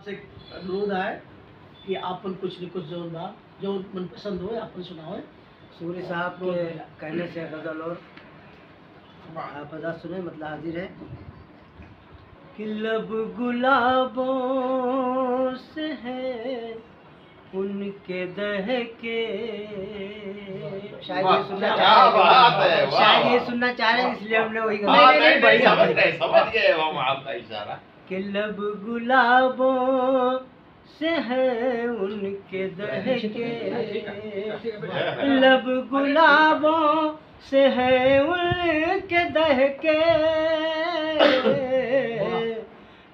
से अनुरोध है कि आपन कुछ न कुछ जो मन पसंद हो आपन सुनाओ। सूरी साहब के कहने से गज़ल और आप अदा सुने, मतलब हाजिर है कि लब गुलाबों से है उनके दहके। शायद ये सुनना शायद ये सुनना चाह रहे हैं, इसलिए हमने वही समझ गए हम आपका इशारा कि लब गुलाबों से है उनके दहके, लब गुलाबों से है उनके दहके,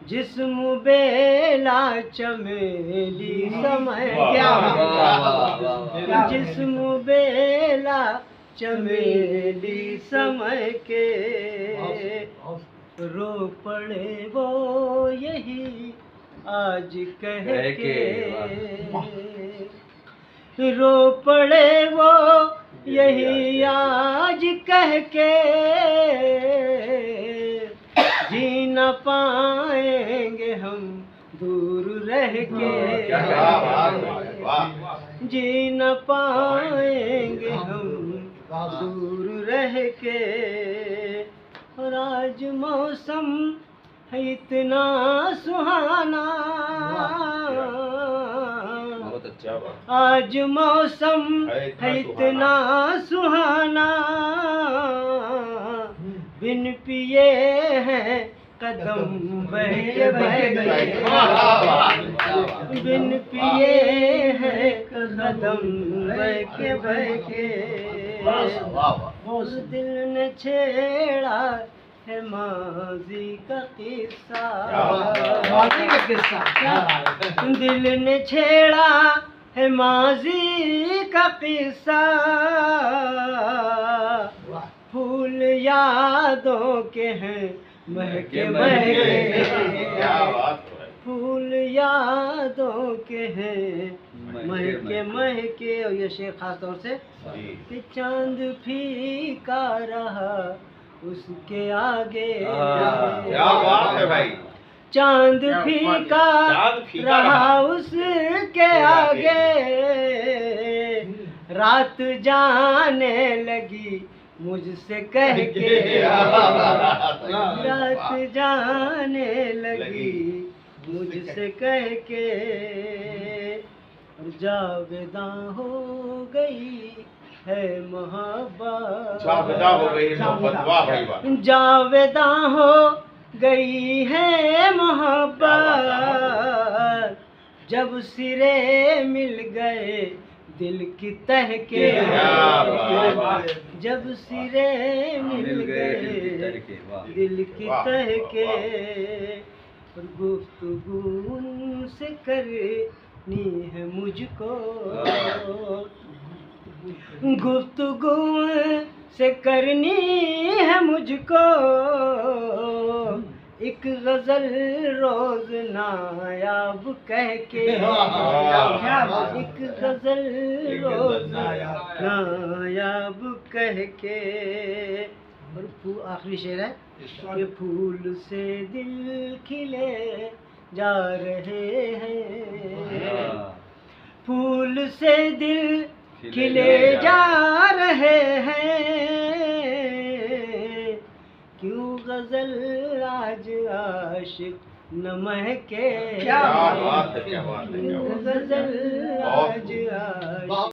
जिस्म बेला चमेली समय क्या, जिस्म बेला चमेली समय के, रो पड़े वो यही आज कह के, रो पड़े वो यही आज कह के, जी न पाएंगे हम दूर रह के, जी न पाएंगे हम दूर रह के। और आज मौसम है इतना सुहाना, आज मौसम है इतना सुहाना, बिन पिए हैं कदम बहके बहके, बिन पिए हैं कदम बहके बहके। उस दिल ने छेड़ा है माजी का किस्सा, माजी का किस्सा, दिल ने छेड़ा है माजी का किस्सा, फूल यादों के हैं महके महके, फूल यादों के हैं महके महके। और ये शेर खास तौर से कि चांद फीका रहा उसके आगे, क्या बात है भाई, चांद फीका रहा उसके आगे, रात जाने लगी मुझसे कह के, रात जाने लगी मुझसे कह के, और जावेदा हो गई है मोहब्बत, जावेदा हो गई मोहब्बत, वाह भाई वाह, जावेदा हो गई है मोहब्बत, जब सिरे मिल गए दिल की तह के, जब सिरे मिल गए दिल की तह के, और गुफ्तगू उनसे करनी है मुझको, गुफ्तगू से करनी है मुझको, एक गजल रोज नायाब कह के, एक गजल रोज नायाब कह के। और आखिरी शेर है कि फूल से दिल खिले जा रहे हैं, फूल से दिल खिले जा रहे हैं, क्यों गजल आज आशिक न महके, क्या बात है, क्या बात है, क्यों गजल आज